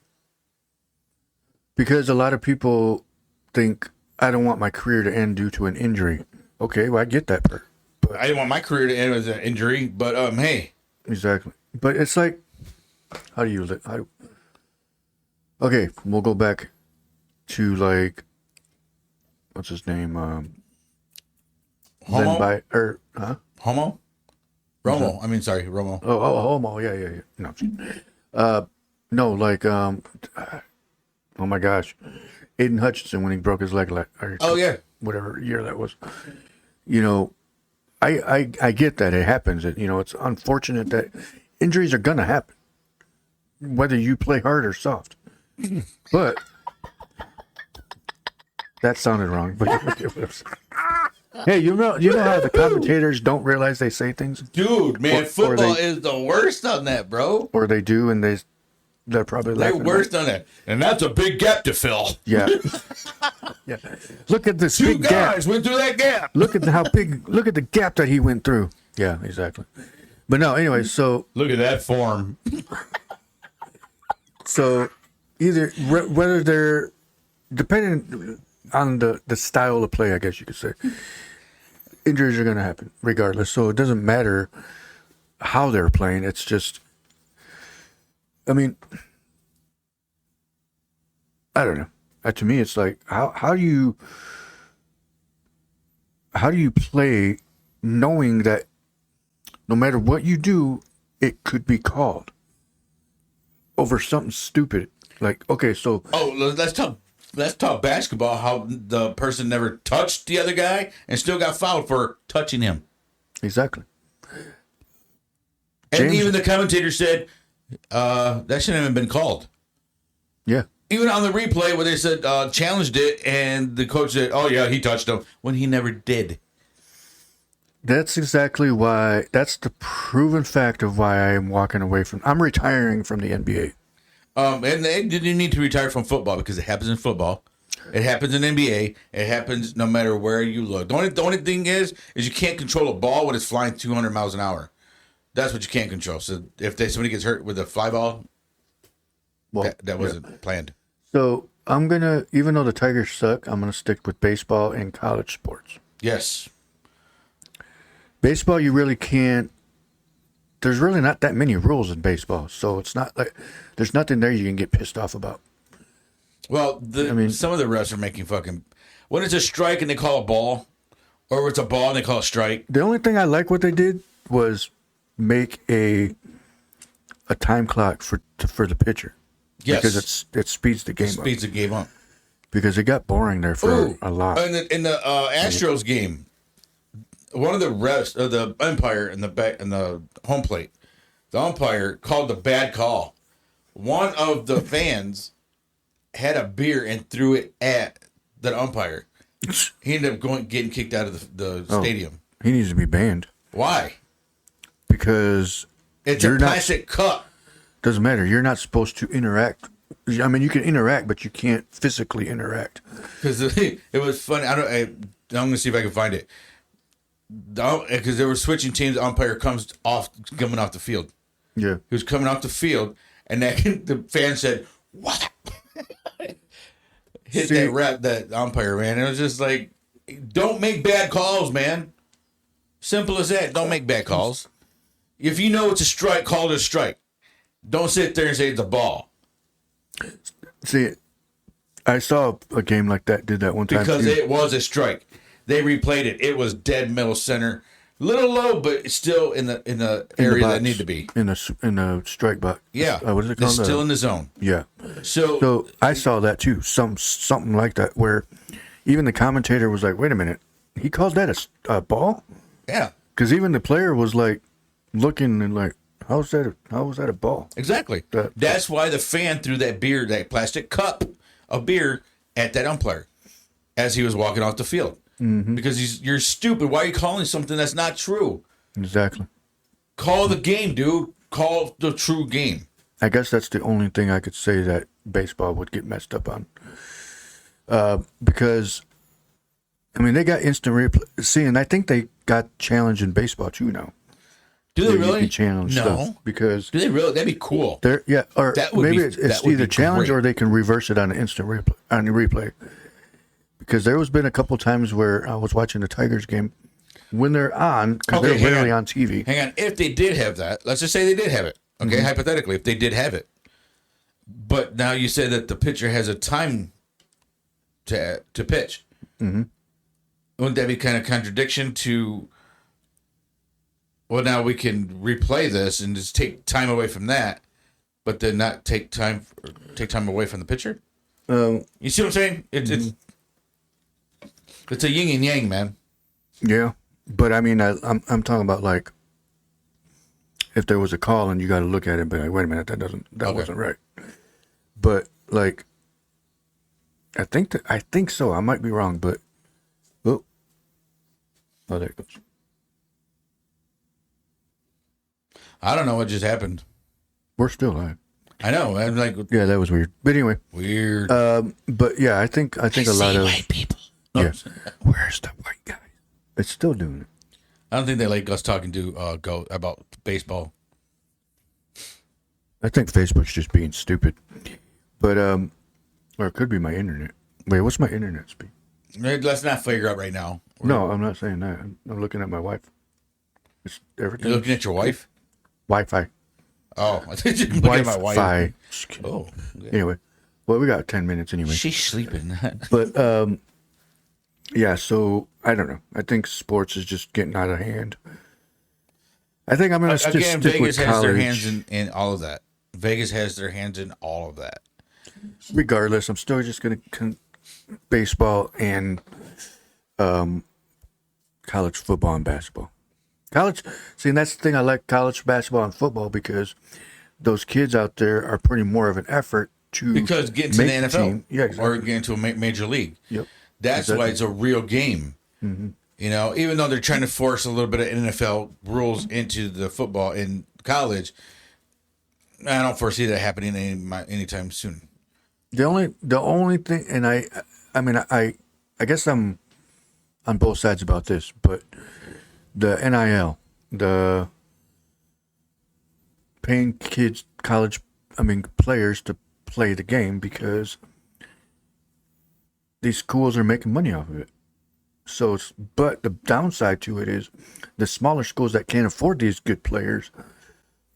Because a lot of people think, I don't want my career to end due to an injury. Okay, well, I get that part. I didn't want my career to end with an injury, but hey. Exactly. But it's like, how do you live? Okay, we'll go back to, like, what's his name? Homo? Huh? Homo? Romo. I mean, sorry, Romo. Oh, Homo. Yeah. No, like, oh my gosh. Aiden Hutchinson when he broke his leg. Yeah. Whatever year that was. You know, I get that it happens. It's unfortunate that injuries are going to happen, whether you play hard or soft. But that sounded wrong. But hey, you know how the commentators don't realize they say things? Dude, man, football is the worst on that, bro. Or they do, and they're probably laughing. They're worst on that. And that's a big gap to fill. Yeah. Yeah. Look at this Two big gap. guys went through that gap. Look at the gap that he went through. Yeah, exactly. But no, anyway, so... Look at that form. So, whether they're... Depending on the style of play, I guess you could say, injuries are going to happen regardless. So it doesn't matter how they're playing. It's just... I mean... I don't know. To me, it's like, how do you play knowing that no matter what you do, it could be called over something stupid? Like, okay, so... Oh, let's talk basketball, how the person never touched the other guy and still got fouled for touching him. Exactly. And even the commentator said, that shouldn't have been called. Yeah. Even on the replay where they said challenged it, and the coach said, "Oh yeah, he touched him," when he never did. That's exactly why. That's the proven fact of why I am walking away from. I'm retiring from the NBA. And they didn't need to retire from football because it happens in football, it happens in NBA, it happens no matter where you look. The only thing is you can't control a ball when it's flying 200 miles an hour. That's what you can't control. So if somebody gets hurt with a fly ball. Well, that wasn't planned. So I'm gonna, even though the Tigers suck, I'm gonna stick with baseball and college sports. Yes. Baseball, you really can't. There's really not that many rules in baseball, so it's not like there's nothing there you can get pissed off about. Well, some of the refs are making fucking. When it's a strike and they call a ball, or it's a ball and they call a strike. The only thing I like what they did was make a time clock for the pitcher. Yes. Because it speeds the game up. Speeds the game up. Because it got boring there for a lot. In the Astros game, one of the refs, the umpire in the home plate, the umpire called a bad call. One of the fans had a beer and threw it at the umpire. He ended up getting kicked out of the stadium. He needs to be banned. Why? Because it's a plastic cup. Doesn't matter. You're not supposed to interact. I mean, you can interact, but you can't physically interact. Because it was funny. I'm going to see if I can find it. Because they were switching teams. The umpire coming off the field. Yeah. He was coming off the field, and the fan said, "What?" Hit that umpire, man. It was just like, don't make bad calls, man. Simple as that. Don't make bad calls. If you know it's a strike, call it a strike. Don't sit there and say it's a ball. See, I saw a game like that, did that one time. Because it was a strike. They replayed it. It was dead middle center. Little low, but still in the area that needed to be. In the strike box. Yeah. What is it called? It's still in the zone. Yeah. So I saw that too. Something like that where even the commentator was like, wait a minute. He called that a ball? Yeah. Because even the player was like looking and like, how was that a ball? Exactly. That's why the fan threw that plastic cup of beer at that umpire. as he was walking off the field. Because you're stupid. Why are you calling something that's not true? Exactly. Call the game, dude. Call the true game. I guess that's the only thing I could say that baseball would get messed up on. Because, I mean, they got instant replay. See, and I think they got challenge in baseball too now. Do they You really? can challenge No. stuff because Do they really? That'd be cool. they're or That would maybe be- it's that would either be challenge great. or they can reverse it on an instant replay Because there was been a couple times where I was watching the Tigers game when they're on because Okay, they're hang rarely on. on TV. Hang on. If they did have that, let's just say they did have it. Okay, hypothetically, if they did have it. But now you say that the pitcher has a time to pitch. Wouldn't that be kind of contradiction to? Well, now we can replay this and just take time away from that, but then not take time away from the pitcher. You see what I'm saying? It's a yin and yang, man. Yeah, but I mean, I'm talking about like if there was a call and you got to look at it, but like, wait a minute, that wasn't right. But like, I think so. I might be wrong, but oh, there it goes. I don't know what just happened. We're still live. I know. I'm like Yeah, that was weird. But anyway, weird. but yeah, I think a lot of white people. yeah. Where's the white guy? It's still doing it. I don't think they like us talking to go about baseball. I think Facebook's just being stupid. But or it could be my internet. Wait, what's my internet speed? Let's not figure out right now. No, I'm not saying that. I'm looking at my wife. It's everything. You're looking at your wife? Wi-Fi. Oh, I think you're looking at my wife. Wi-Fi. Oh, Anyway, well, we got 10 minutes anyway. she's sleeping. But yeah. So I don't know. I think sports is just getting out of hand. I think I'm gonna just Again, stick Vegas with has their college. hands in all of that. Vegas has their hands in all of that. Regardless, I'm still just gonna baseball and college football and basketball. College, see, and that's the thing I like college basketball and football because those kids out there are putting more of an effort to Because getting to the make NFL team. Yeah, exactly. or getting to a major league. Yep. That's why it's a real game. You know, even though they're trying to force a little bit of NFL rules into the football in college, I don't foresee that happening anytime soon. The only thing, and I mean, I guess I'm on both sides about this, but the NIL, the paying kids, players to play the game because these schools are making money off of it. So, but the downside to it is the smaller schools that can't afford these good players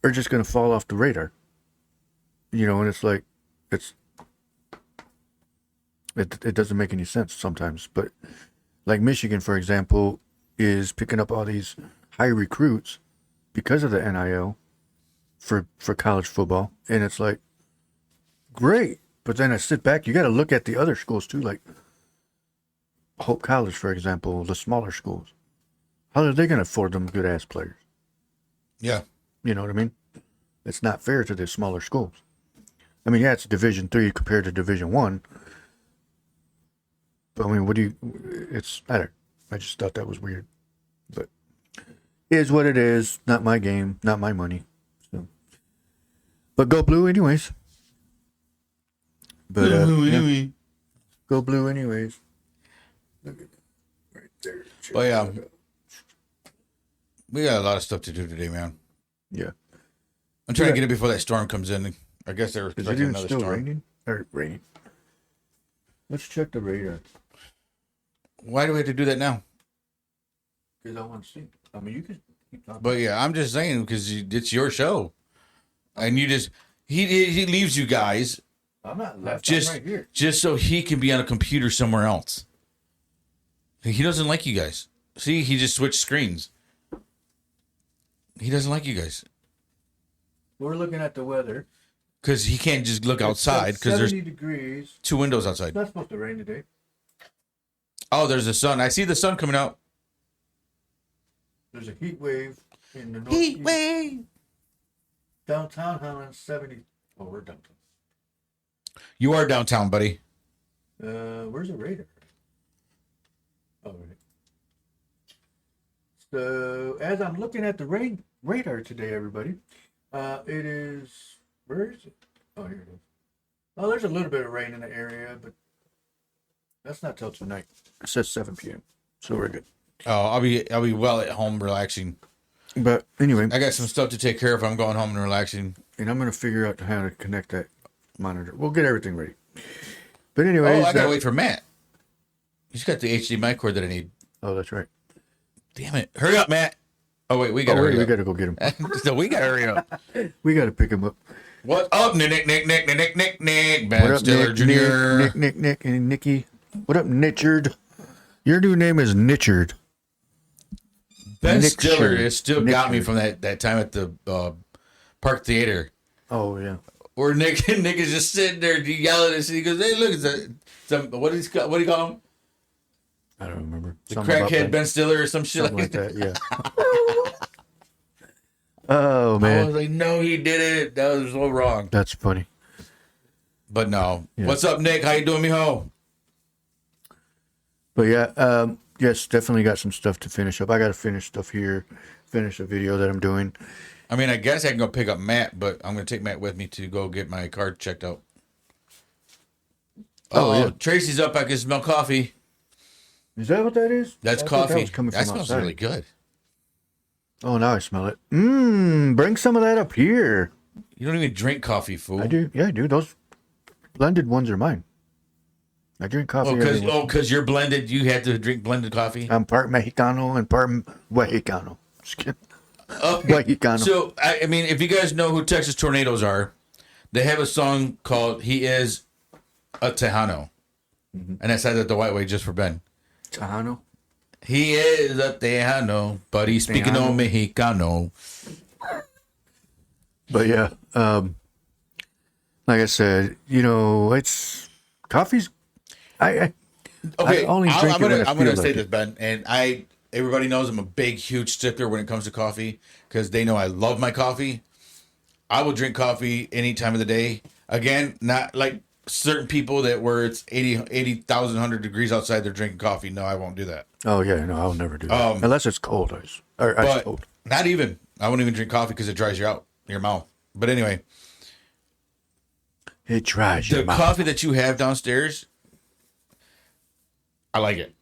are just going to fall off the radar. You know, and it's like, it doesn't make any sense sometimes. But like Michigan, for example, is picking up all these high recruits because of the NIL for college football. And it's like, great. But then I sit back, you got to look at the other schools too, like Hope College, for example, the smaller schools. How are they going to afford them good ass players? Yeah. You know what I mean? It's not fair to the smaller schools. I mean, yeah, it's Division III compared to Division I. But I mean, I just thought that was weird. But it is what it is. Not my game, not my money. So, but go blue anyways. But yeah. Go blue anyways. Look at that. Right there. Well, yeah. We got a lot of stuff to do today, man. Yeah. I'm trying to get it before that storm comes in. I guess they're Is it expecting even another still storm. raining? Or raining? Let's check the radar. Why do we have to do that now? Because I want to see. I mean, you can keep talking. But yeah, I'm just saying because it's your show, and you just he leaves you guys I'm not left. just I'm right here. just so he can be on a computer somewhere else. He doesn't like you guys. See, he just switched screens. He doesn't like you guys We're looking at the weather. because he can't just look outside because there's 70 degrees. 2 windows It's outside. not supposed to rain today. Oh, there's the sun. I see the sun coming out. There's a heat wave in the northeast. wave. Downtown Holland, 70. Oh, we're downtown. You are downtown, buddy. Where's the radar? All right. So as I'm looking at the radar today, everybody, it is, where is it? Oh, here it is. Oh, there's a little bit of rain in the area, but that's not till tonight. It says 7 p.m. So we're good. Oh, I'll be well at home relaxing. But anyway, I got some stuff to take care of. I'm going home and relaxing. and I'm gonna figure out how to connect that monitor. We'll get everything ready. But anyways, Oh, I gotta wait for Matt. He's got the HDMI cord that I need. Oh, that's right. Damn it! Hurry up, Matt. Oh wait, we gotta Oh, wait, hurry we up. gotta go get him. So we gotta hurry up. We gotta pick him up. What's up, Nick, Ben What up, Stiller Nick, Jr.? Nick, and Nikki? What up, Nitchard? Your new name is Nitchard. Ben Nick Stiller Shird. has still Nick got me Shird. from that time at the Park Theater. Oh yeah. Where Nick is just sitting there yelling at us. He goes, "Hey, look, it's a what do you call him? I don't remember. The Something about crackhead that. Ben Stiller or some shit Something like like that." that. Yeah. Oh I man, was like, "No, he did it. That was so wrong." that's funny. But no. Yeah. What's up, Nick? How you doing, mijo? But yeah, yes, definitely got some stuff to finish up. I got to finish stuff here, finish a video that I'm doing. I mean, I guess I can go pick up Matt, but I'm going to take Matt with me to go get my card checked out. Oh, yeah. Tracy's up. I can smell coffee. Is that what that is? That's I thought coffee. That, was coming That from smells outside. really good. Oh, now I smell it. Bring some of that up here. You don't even drink coffee, fool. I do. Yeah, I do. Those blended ones are mine. I drink coffee. every once- Because you're blended. You had to drink blended coffee. I'm part Mexicano and part Mexicano. Just kidding. Okay. Mexicano. So, I mean, if you guys know who Texas Tornadoes are, they have a song called "He Is a Tejano," and I said that the white way just for Ben. Tejano. He is a Tejano, but he's speaking Tejano. on Mexicano. But yeah, like I said, it's coffee's. I Okay, only drink I'm it when gonna I I'm gonna feel say like this, it. Ben, and everybody knows I'm a big, huge stickler when it comes to coffee because they know I love my coffee. I will drink coffee any time of the day. Again, not like certain people that where it's 80,000, 100 degrees outside, they're drinking coffee. No, I won't do that. Oh yeah, no, I'll never do that unless it's cold ice or ice But cold. not even. I won't even drink coffee because it dries you out your mouth. But anyway, It dries the your mouth. coffee that you have downstairs, I like it.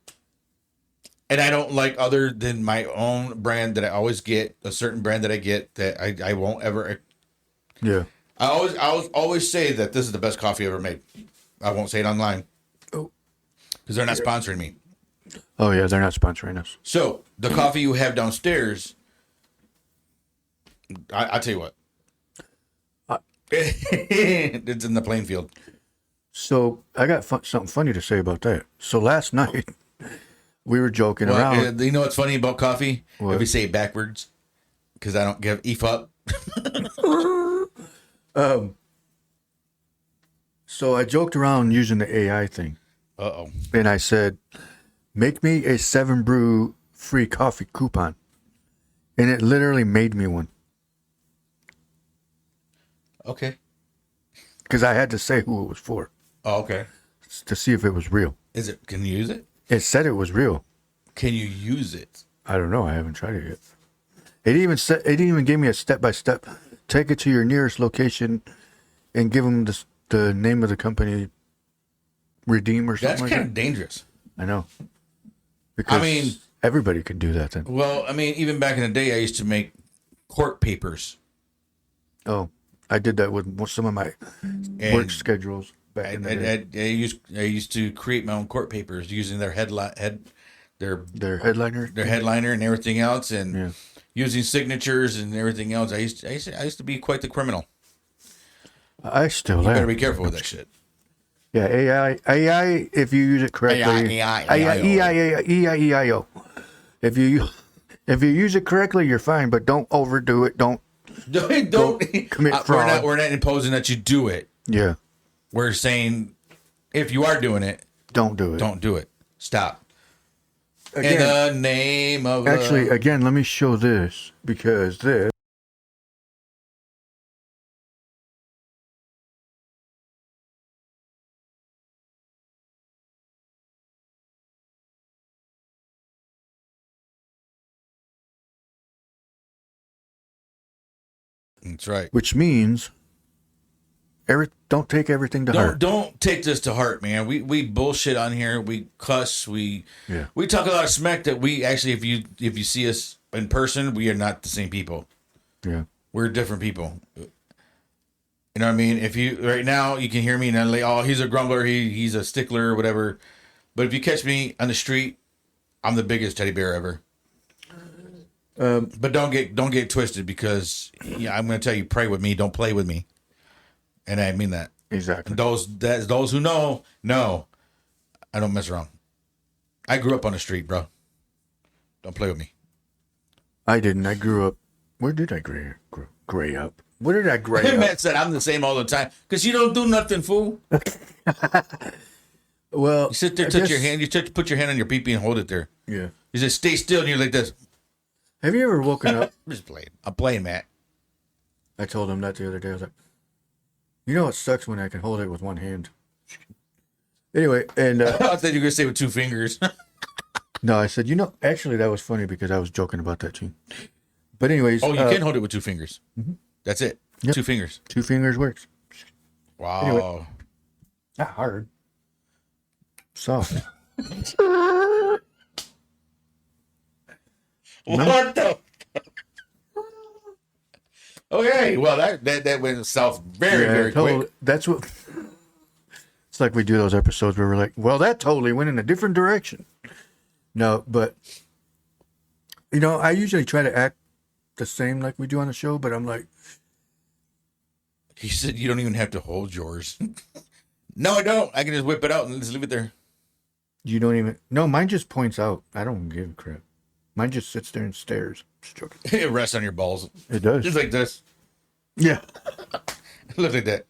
And I don't like other than my own brand that I always get, a certain brand that I get that I won't ever. Yeah. I always say that this is the best coffee ever made. I won't say it online. Oh. Because they're not sponsoring me. Oh yeah, they're not sponsoring us. So the coffee you have downstairs, I'll tell you what. It's in the playing field. So I got something funny to say about that. So last night we were joking around. You know what's funny about coffee? What? If we say it backwards, because I don't give F up. So I joked around using the AI thing, Uh-oh. and I said, "Make me a 7 brew free coffee coupon," and it literally made me one Okay. because I had to say who it was for Oh, okay. to see if it was real. Can you use it? It said it was real. Can you use it? I don't know. I haven't tried it yet. It didn't even give me a step by step. Take it to your nearest location and give them the name of the company. Redeem or something That's like kind that. of dangerous. I know. Because mean- everybody can do that then. Well, I mean, even back in the day, I used to make court papers. Oh, I did that with some of my And work schedules back in the day. I used to create my own court papers using their their Their headliner. their headliner and everything else, and Yeah. using signatures and everything else. I used to be quite the criminal. I still You better am. be careful with that shit. Yeah, AI. If you use it correctly, EIEIO. If you use it correctly, you're fine. But don't overdo it. Don't. Don't commit fraud. We're not imposing that you do it. Yeah. We're saying if you are doing it, Don't do it. don't do it. Stop. Again, In the name of actually, again, let me show this because this. That's right. which means don't take everything to heart. Don't take this to heart, man. We bullshit on here. We cuss. We talk a lot of smack that we actually, if you see us in person, we are not the same people. Yeah. We're different people. You know what I mean? If you right now you can hear me and I'm like, oh, he's a grumbler, he's a stickler or whatever. But if you catch me on the street, I'm the biggest teddy bear ever. But don't get twisted, because I'm going to tell you, pray with me, don't play with me, and I mean that Exactly. And those who know, I don't mess around. I grew up on the street, bro. Don't play with me. I didn't. I grew up. Where did I gray up? Where did I gray up? Matt said I'm the same all the time because you don't do nothing, fool. Well, You sit there, touch your hand. You put your hand on your pee-pee and hold it there. Yeah. You just stay still, and you're like this. Have you ever woken up? I'm just playing. I'm playing, Matt. I told him that the other day. I was like, you know, it sucks when I can hold it with one hand. Anyway, and I thought you were gonna say with 2 fingers. no, I said, actually, that was funny because I was joking about that too. But anyways, Oh, you can hold it with 2 fingers. Mm-hmm. That's it. Yep. 2 fingers. 2 fingers works. Wow. Anyway. Not hard. Soft. What the? Okay, well that went south very quick. That's what. It's like we do those episodes where we're like, well, that totally went in a different direction. No, but I usually try to act the same like we do on the show, but I'm like, He said you don't even have to hold yours. No, I don't. I can just whip it out and just leave it there. you don't even. No, mine just points out. I don't give a crap. Mine just sits there and stares. Just joking. It rests on your balls. It does. Just like this. Yeah. Look like that.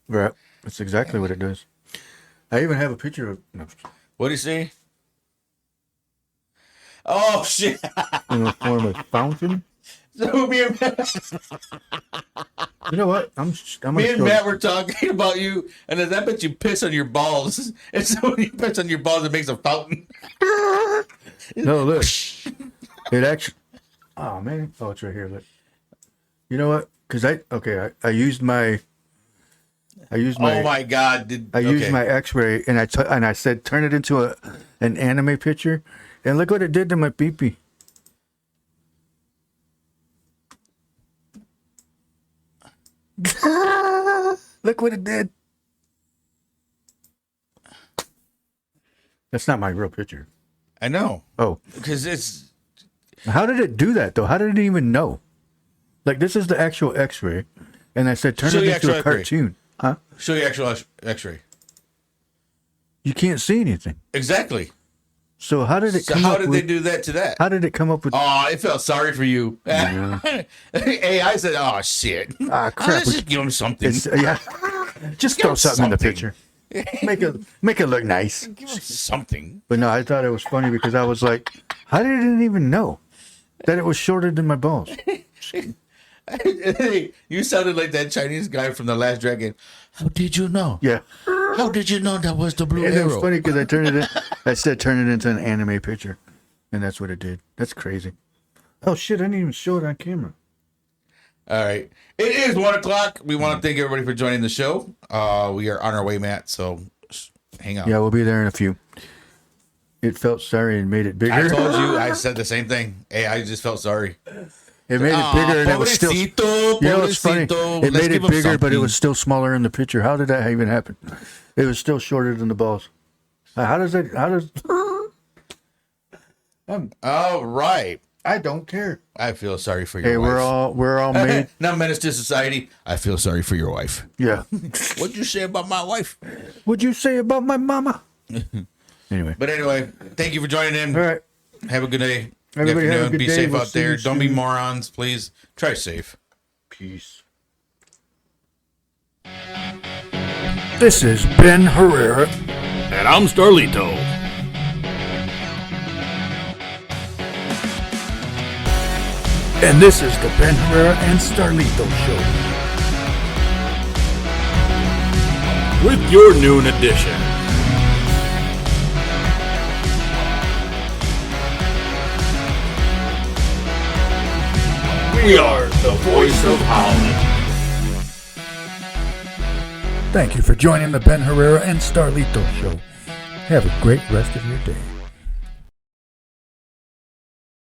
Right. That's exactly what it does. I even have a picture of. No, What do you see? Oh shit! in the form of fountain. So me and You know what? I'm Me gonna and show Matt were talking about you, and then I bet you piss on your balls. And so when you piss on your balls, it makes a fountain. No, look. It actually. Oh man! Oh, it's right here. Look. You know what? Because I used my. Oh my god! I used my X-ray and I said turn it into an anime picture, and look what it did to my pee-pee. Look what it did. That's not my real picture. I know. Oh, Because it's how did it do that though? How did it even know? Like this is the actual X-ray, and I said turn Show it the into a actual X-ray. cartoon. Huh? show you actual X-ray. You can't see anything. Exactly. So how did it So come how up did with? they do that to that? How did it come up with? Oh, it felt sorry for you. AI said, "Oh shit! Ah, crap. Let's just give him something. It's, yeah. Just throw something in the picture. Make it look nice. Give him something." But no, I thought it was funny because I was like, how did it even know that it was shorter than my balls? You sounded like that Chinese guy from The Last Dragon. How did you know? Yeah. How did you know that was the blue And it was arrow? funny because I said turn it into an anime picture. And that's what it did. That's crazy. Oh shit, I didn't even show it on camera. All right. It is 1:00. We want to thank everybody for joining the show. We are on our way, Matt, so hang on. Yeah, we'll be there in a few. It felt sorry and made it bigger. I told you, I said the same thing. Hey, I just felt sorry. It made it bigger and it was still. Pobrecito, You know what's funny? pobrecito. It Let's made it give him bigger, but it something. was still smaller in the picture. How did that even happen? It was still shorter than the balls. How does it? How does? All right. I don't care. I feel sorry for your Hey, wife. we're all made. Not menace to society. I feel sorry for your wife. Yeah. What'd you say about my wife? What'd you say about my mama? Anyway. But anyway, thank you for joining in. All right. Have a good day. Everybody have a good Be day. safe We'll out see there. you Don't be soon. morons, please. Try safe. Peace. This is Ben Herrera. And I'm Starlito. And this is the Ben Herrera and Starlito Show. With your noon edition. We are the voice of Holland. Thank you for joining the Ben Herrera and Starlito show. Have a great rest of your day.